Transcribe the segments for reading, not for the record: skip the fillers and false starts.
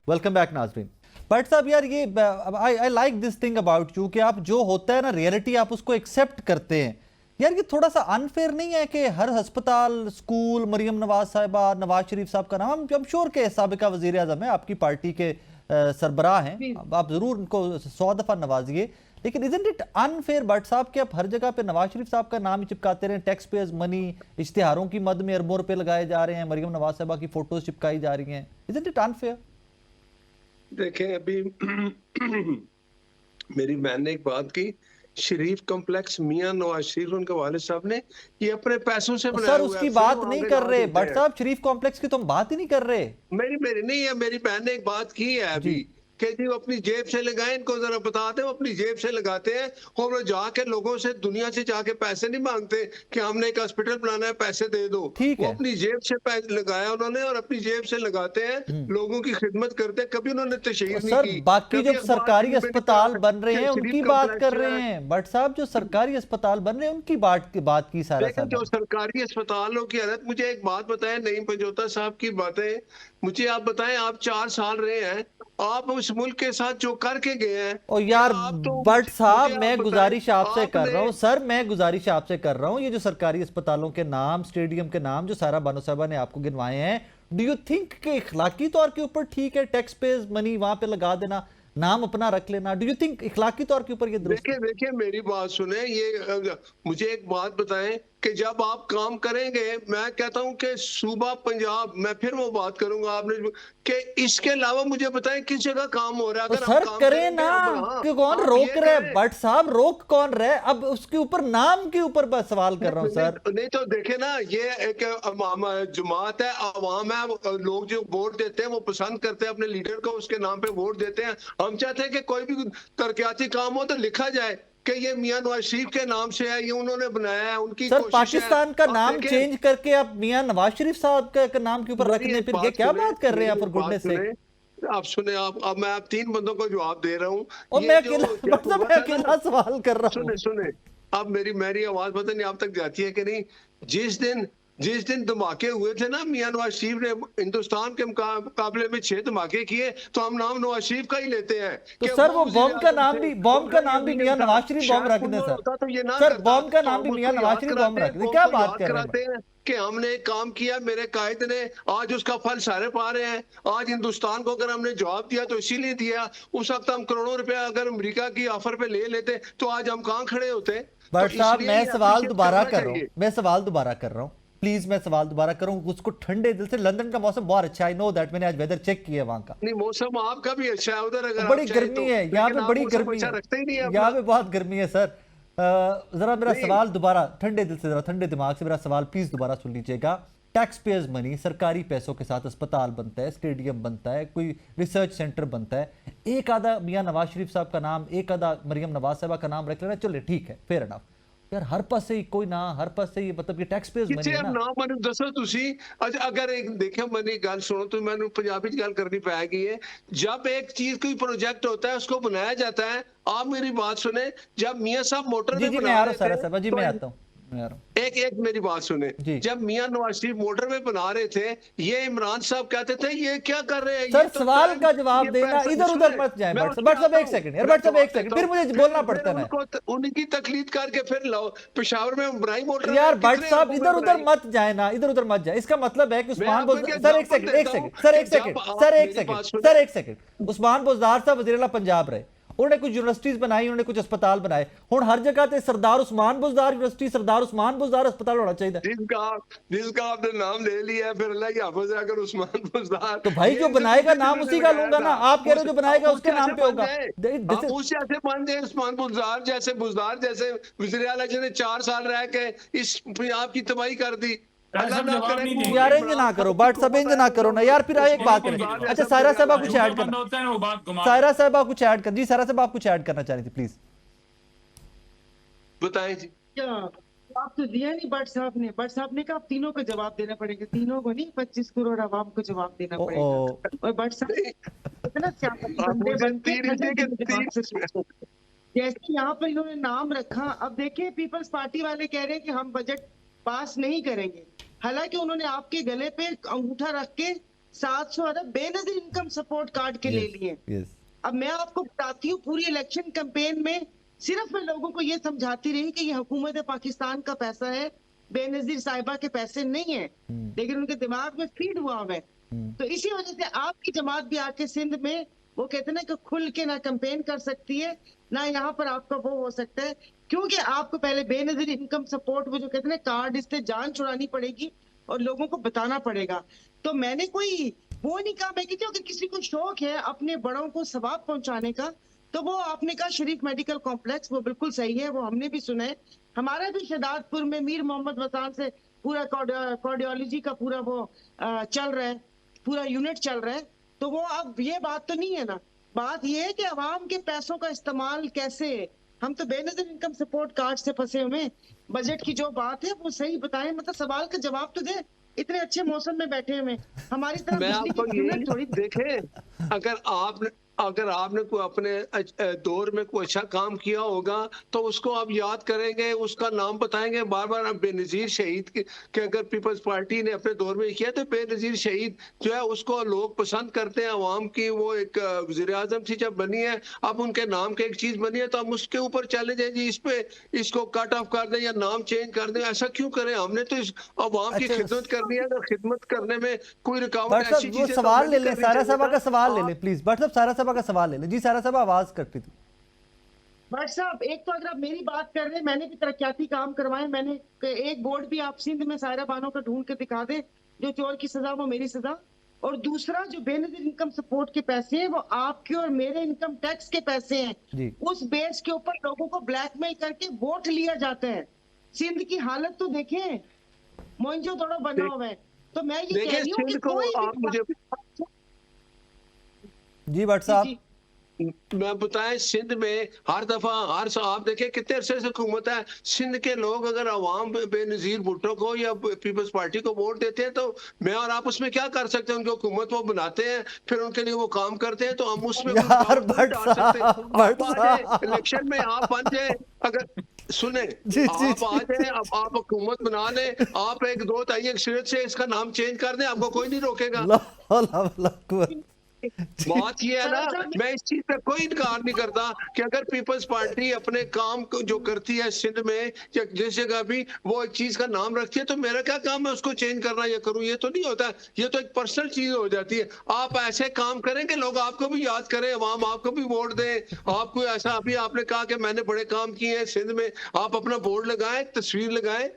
Welcome back नाजरीन। But साहब यार ये I like this thing about you कि आप जो होता है ना रियलिटी आप उसको एक्सेप्ट करते हैं। यार ये थोड़ा सा अनफेयर नहीं है कि हर अस्पताल स्कूल मरियम नवाज साहिबा नवाज शरीफ साहब का नाम, हम श्योर के साबिका वजीर आजम है, आपकी पार्टी के सरबराह हैं, आप जरूर उनको 100 दफा नवाजिए, लेकिन इजंट इट अनफेयर बट साहब कि आप हर जगह पे नवाज शरीफ साहब का नाम ही चिपकाते रहे, टैक्स पेयर्स मनी इश्तिहारों की मद में अरबों रुपए लगाए जा रहे हैं, मरियम नवाज साहिबा की फोटोज चिपकाई जा रही हैं, इजंट इट अनफेयर? देखें अभी मेरी बहन ने एक बात की, शरीफ कॉम्प्लेक्स मियां नवाज शरीफ उनके वालिद साहब ने ये अपने पैसों से बनाया सर हुआ उसकी है। बात नहीं कर रहे बट साहब, शरीफ कॉम्प्लेक्स की तो हम बात ही नहीं कर रहे। मेरी नहीं है, मेरी बहन ने एक बात की है अभी कि जी वो अपनी जेब से लगाए, इनको जरा बताते हैं वो अपनी जेब से लगाते हैं और वो जाके लोगों से दुनिया से जाके पैसे नहीं मांगते कि हमने एक हॉस्पिटल बनाना है पैसे दे दो, वो अपनी जेब से पैसे लगाया उन्होंने और अपनी जेब से लगाते हैं, लोगों की खिदमत करते हैं, कभी उन्होंने तशहीर नहीं की। बाकी जो सरकारी अस्पताल बन रहे हैं उनकी बात कर रहे हैं बट साहब, जो सरकारी अस्पताल बन रहे हैं उनकी बात की सारा साहब। जो सरकारी अस्पतालों की हालत, मुझे एक बात बताएं, नईम पंजोता साहब की बातें मुझे आप बताएं, आप 4 साल रहे हैं, आप उस मुल्क के साथ जो करके गए हैं। और यार बट साहब मैं गुजारिश आपसे कर रहा हूँ सर, मैं गुजारिश आपसे कर रहा हूँ, ये जो सरकारी अस्पतालों के नाम स्टेडियम के नाम जो सारा बानो साहबा ने आपको गिनवाए हैं, डू यू थिंक कि इखलाकी तौर के ऊपर ठीक है टैक्स पेज मनी वहां पे लगा देना, नाम अपना रख लेना, डू यू थिंक इखलाकी तौर के ऊपर ये दुरुस्त? देखिए मेरी बात सुने, ये मुझे एक बात बताएं कि जब आप काम करेंगे, मैं कहता हूं कि सूबा पंजाब, मैं फिर वो बात करूंगा आपने कि इसके अलावा मुझे बताएं किस जगह काम हो रहा है। अगर सर करें ना कि कौन रोक रहे है बट साहब, रोक कौन रहे, अब उसके ऊपर नाम के ऊपर बस सवाल कर रहा हूं सर। नहीं तो देखे ना, ये एक जमात है, अवाम है, लोग जो वोट देते हैं वो पसंद करते हैं अपने लीडर को, उसके नाम पे वोट देते हैं। हम चाहते हैं कि कोई भी तरक्याती काम हो तो लिखा जाए कि ये मियां नवाज शरीफ के नाम से है, ये उन्होंने बनाया है, उनकी सर पाकिस्तान का नाम चेंज करके आप मियां नवाज शरीफ साहब के नाम के ऊपर रखने, फिर ये क्या बात कर रहे हैं फॉर गुडनेस सेक? आप सुने, अब मैं 3 बंदों को जवाब दे रहा हूँ और मैं अकेला सवाल कर रहा हूँ। सुने अब मेरी आवाज पता नहीं आप तक जाती है कि नहीं। जिस दिन धमाके हुए थे ना, मियां नवाज शरीफ ने हिंदुस्तान के मुकाबले में 6 धमाके किए, तो हम नाम नवाज शरीफ का ही लेते हैं। तो सर वो बॉम्ब का नाम भी मियां नवाज शरीफ बॉम्ब रख दें सर बॉम्ब का नाम भी मियां नवाज शरीफ बॉम्ब रख दें, क्या बात कर रहे हैं कि हमने एक काम किया, मेरे कायद ने, आज उसका फल सारे पा रहे हैं। आज हिंदुस्तान को अगर हमने जवाब दिया तो इसीलिए दिया, उस वक्त हम करोड़ों रुपया अगर अमेरिका की ऑफर पे ले लेते तो आज हम कहां खड़े होते। बट साहब मैं सवाल दोबारा कर रहा हूँ, प्लीज मैं सवाल दोबारा करूं, उसको ठंडे दिल से, लंदन का मौसम बहुत अच्छा है, आई नो दैट, मैंने आज वेदर चेक किया वहां का। नहीं मौसम आपका भी अच्छा है उधर, अगर बड़ी गर्मी है यहाँ पे, बड़ी गर्मी है यहाँ पे, बहुत गर्मी है सर। जरा मेरा सवाल दोबारा ठंडे दिल से, जरा ठंडे दिमाग से मेरा सवाल प्लीज दोबारा सुन लीजिएगा। टैक्स पेयर्स मनी, सरकारी पैसों के साथ अस्पताल बनता है, स्टेडियम बनता है, कोई रिसर्च सेंटर बनता है, एक आधा मियां नवाज शरीफ साहब का नाम, एक आधा मरियम नवाज साहिबा का नाम रख लेना, चले ठीक है, फेयर एनफ। यार हर पास से कोई ना, हर पास से ये मतलब ये टैक्स पेयर्स मनी है ना। ना मैंने दसो तुसी अगर एक देखे मैंने गल सुनो तो मैंने पंजाबी गल करनी पाएगी है। जब एक चीज कोई प्रोजेक्ट होता है उसको बनाया जाता है, आप मेरी बात सुने, जब मियां साहब मोटर जी मैं आ रहा हूं सारा साहब जी, मैं आता हूं, मैं आ रहा हूं। एक मेरी बात सुने, जब मियां नवाज शरीफ मोटर में बना रहे थे, ये इमरान साहब कहते थे ये क्या कर रहे हैं सर, सवाल का जवाब देना, इधर उधर मत जाए बट साहब एक सेकंड यार, बट साहब एक सेकंड, फिर मुझे बोलना पड़ता है, उनकी तकलीद करके फिर लाओ पेशावर में बनाई मोटर। यार बट साहब इधर उधर मत जाए ना, इधर उधर मत जाए, इसका मतलब है कि उस्मान बुज़दार, सर एक सेकंड, उस्मान बुज़दार साहब वज़ीर-ए-आला पंजाब रहे, उन्होंने कुछ यूनिवर्सिटीज बनाई, उन्होंने कुछ अस्पताल बनाए, हुण हर जगह ते सरदार उस्मान बुज़दार यूनिवर्सिटी, सरदार उस्मान बुज़दार अस्पताल होना चाहिए। जिसका आपने नाम ले लिया है, फिर अल्लाह की हाफ़िज़ है, अगर उस्मान बुज़दार, तो भाई जो बनाएगा नाम उसी का लूंगा ना, आप कह रहे हो जो बनाएगा उसके नाम पे होगा। उस जैसे बन जाए उस्मान बुज़दार जैसे वज़ीर आला जिन्हें 4 साल रह के इस पंजाब की तबाही कर दी। यार इंज ना करो बट सब, इंज ना करो ना यार, फिर एक बात करें। अच्छा सायरा साहब कुछ ऐड करना, सायरा साहब कुछ ऐड कर, जी सायरा साहब आप कुछ ऐड करना चाह रही थी, प्लीज बताएं जी। क्या आप तो दिया नहीं बट साहब ने कहा आप तीनों को जवाब देना पड़ेगा, तीनों को नहीं 25 करोड़ आवाम को जवाब देना पड़ेगा। और बट साहब जैसे यहाँ पर इन्होंने नाम रखा, अब देखिए पीपल्स पार्टी वाले कह रहे हैं कि हम बजट पास नहीं करेंगे, हालांकि उन्होंने आपके गले पे अंगूठा रख के 700 अरब बेनजीर इनकम सपोर्ट कार्ड के ले लिए। यस अब मैं आपको बताती हूँ, पूरी इलेक्शन कैंपेन में सिर्फ मैं लोगों को ये समझाती रही कि ये हुकूमत पाकिस्तान का पैसा है, बेनजीर साहिबा के पैसे नहीं है, लेकिन उनके दिमाग में फीड हुआ है। तो इसी वजह से आपकी जमात भी आके सिंध में वो कहते हैं ना कि खुल के ना कैंपेन कर सकती है, ना यहाँ पर आपका वो हो सकता है, क्योंकि आपको पहले बेनजीर इनकम सपोर्ट वो जो कहते हैं कार्ड, इससे जान छुड़ानी पड़ेगी और लोगों को बताना पड़ेगा। तो मैंने कोई वो नहीं कहा, मैं कहती हूँ कि किसी को शौक है अपने बड़ों को सवाब पहुंचाने का, तो वो आपने कहा शरीफ मेडिकल कॉम्प्लेक्स, वो बिल्कुल सही है, वो हमने भी सुना है। हमारा भी शहदादपुर में मीर मोहम्मद वसान से पूरा कार्डियोलॉजी का पूरा वो चल रहा है, पूरा यूनिट चल रहा है। तो वो अब ये बात तो नहीं है ना, बात ये है कि अवाम के पैसों का इस्तेमाल कैसे है। हम तो बेनजीर इनकम सपोर्ट कार्ड से फंसे हुए हैं। बजट की जो बात है वो सही बताएं, मतलब सवाल का जवाब तो दे, इतने अच्छे मौसम में बैठे हुए हमारी तरफ मैं बिजली आपको की कीमत थोड़ी ये देखें, अगर आपने कोई अपने दौर में कोई अच्छा काम किया होगा तो उसको आप याद करेंगे, उसका नाम बताएंगे बार बार। आप बेनजीर शहीद के अगर पीपल्स पार्टी ने अपने दौर में किया तो बेनजीर शहीद जो है उसको लोग पसंद करते हैं, अवाम की वो एक वज़ीर आज़म थी जब बनी है, अब उनके नाम की एक चीज बनी है तो हम उसके ऊपर चैलेंज है जी, इस पे इसको कट ऑफ कर दें या नाम चेंज कर दें। ऐसा क्यों करें? हमने तो इस अवाम की खिदमत करनी है, तो खिदमत करने में कोई रुकावट भट्ट ऐसी साहब वो चीजें सवाल ले लें, करनी सारा चाहिए सभा का ना। सवाल ले लें प्लीज। भट्ट साहब सारा सभा का सवाल ले लें जी। सारा सभा आवाज करती थी। भट्ट साहब, एक तो अगर आप मेरी बात कर रहे हैं, मैंने भी तरक्याती काम करवाए, मैंने एक बोर्ड भी आप सिंध में सायरा बानो का ढूंढ के दिखा दे, जो चोर की सजा वो मेरी सजा। और दूसरा जो बेनजीर इनकम सपोर्ट के पैसे हैं वो आपके और मेरे इनकम टैक्स के पैसे हैं, जी उस बेस के ऊपर लोगों को ब्लैकमेल करके वोट लिया जाता है। सिंध की हालत तो देखें, मोइंजो दड़ो बना हुआ है। तो मैं ये कह देखिए रही हूँ कि सिंध को कोई आप मुझे जी भट्ट साहब मैं बताएं, सिंध में हर दफा आप देखें कितने अरसे से हुकूमत है, सिंध के लोग अगर अवाम बेनजीर भुट्टो को या पीपल्स पार्टी को वोट देते हैं तो मैं और आप उसमें क्या कर सकते हैं? उनकी हुकूमत वो बनाते हैं, फिर उनके लिए वो काम करते हैं, तो हम उसमें कोई यार रुकावट नहीं भट्ट डाल सकते। साहब, भट्ट आप आ जाए साहब। इलेक्शन में, आप बन जाए, अगर सुने जी, जी, आप आ जाए, अब आप हुकूमत बना ले, आप एक दो ताई अक्सरियत से इसका नाम चेंज कर दें, आपको कोई नहीं रोकेगा। अल्लाह अल्लाह अल्लाह कुव्वत। बात ये है ना, मैं इस चीज पे कोई इनकार नहीं करता कि अगर पीपल्स पार्टी अपने काम को जो करती है सिंध में या जिस जगह भी वो एक चीज का नाम रखती है, तो मेरा क्या काम है उसको चेंज करना या करूं? ये तो नहीं होता, ये तो एक पर्सनल चीज हो जाती है। आप ऐसे काम करें कि लोग आपको भी याद करें, अवाम आपको भी वोट दें। आपको ऐसा, अभी आपने कहा कि मैंने बड़े काम किए हैं सिंध में, आप अपना बोर्ड लगाएं, तस्वीर लगाएं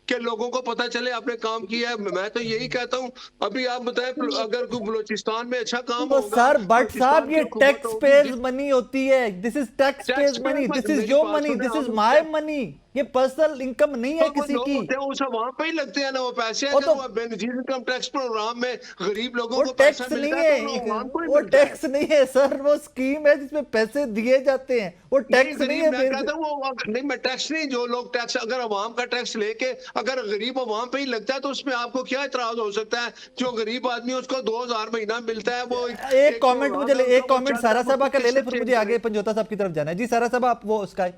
कि लोगों को पता चले आपने काम किया है। मैं तो यही कहता हूं। अभी आप बताएं, अगर कोई बलूचिस्तान में अच्छा काम तो होगा, सर भट्ट साहब, बलूचिस्तान की ये हुकूमत टैक्स होगी, पेज मनी होती है। This is tax page tax money, page this is मेरी योर बात मनी, सुने, दिस इज हम माय मनी। ये पर्सनल इनकम नहीं है तो वो किसी लोग की। होते हैं उस अवाम पे ही लगते हैं ना वो पैसे। वो अगर तो वो बेनजीर इनकम टैक्स प्रोग्राम में गरीब लोगों वो को पैसा टैक्स मिलता नहीं है है, तो वो अवाम को ही वो मिलता है। टैक्स नहीं है सर, वो स्कीम है जिसमें पैसे दिए जाते हैं, वो टैक्स नहीं है। मैं कहता हूँ वो नहीं, मैं टैक्स नहीं, जो लोग टैक्स, अगर अवाम का टैक्स लेके अगर गरीब अवाम पे ही लगता है तो उसमें आपको क्या इतराज हो सकता है? जो गरीब आदमी है उसको 2000 महीना मिलता है, वो एक कमेंट मुझे एक कमेंट सारा सभा का ले ले, फिर मुझे कैसे आगे पंजोता साहब की तरफ जाना है। जी सारा सभा, आप वो उसका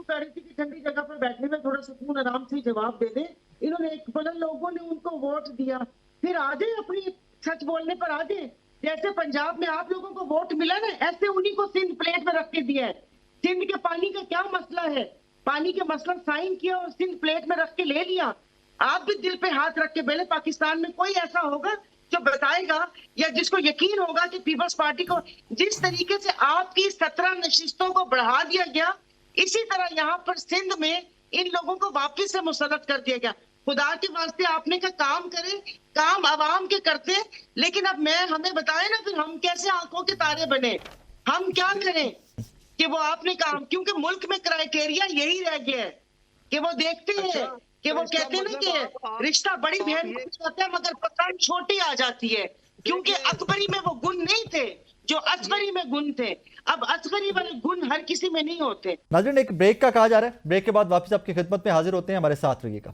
कह रही थी कि ठंडी जगह पर बैठने में थोड़ा सुकून आराम से जवाब दे दे। इन्होंने एक बोला लोगों ने उनको वोट दिया, फिर आ जाए अपनी सच बोलने पर आ जाए। जैसे पंजाब में आप लोगों को वोट मिला ना, ऐसे उन्हीं को सिंध प्लेट में रख के दिया है। सिंध के पानी का क्या मसला है? पानी के मसला साइन किया और सिंध प्लेट में रख के ले लिया। आप भी दिल पे हाथ रख के बोले, पाकिस्तान में कोई ऐसा होगा जो बताएगा या जिसको यकीन होगा कि पीपल्स पार्टी को जिस तरीके से आपकी 17 नशिस्तों को बढ़ा दिया गया, इसी तरह यहाँ पर सिंध में इन लोगों को वापस से मुसल्लत कर दिया गया। खुदा के वास्ते आपने का काम करें, काम आवाम के करते, लेकिन अब हमें बताए ना फिर हम कैसे आंखों के तारे बने, हम क्या करें कि वो आपने काम, क्योंकि मुल्क में क्राइटेरिया यही रह गया है कि वो देखते हैं कि वो कहते हैं ना कि रिश्ता बड़ी बहन को चाहता है मगर पसंद छोटी आ जाती है, क्योंकि अकबरी में वो गुण नहीं थे जो असगरी में गुण थे। अब असगरी वाले गुण हर किसी में नहीं होते। नाज़रीन, एक ब्रेक का कहा जा रहा है, ब्रेक के बाद वापस आपकी खिदमत में हाजिर होते हैं, हमारे साथ रहिएगा।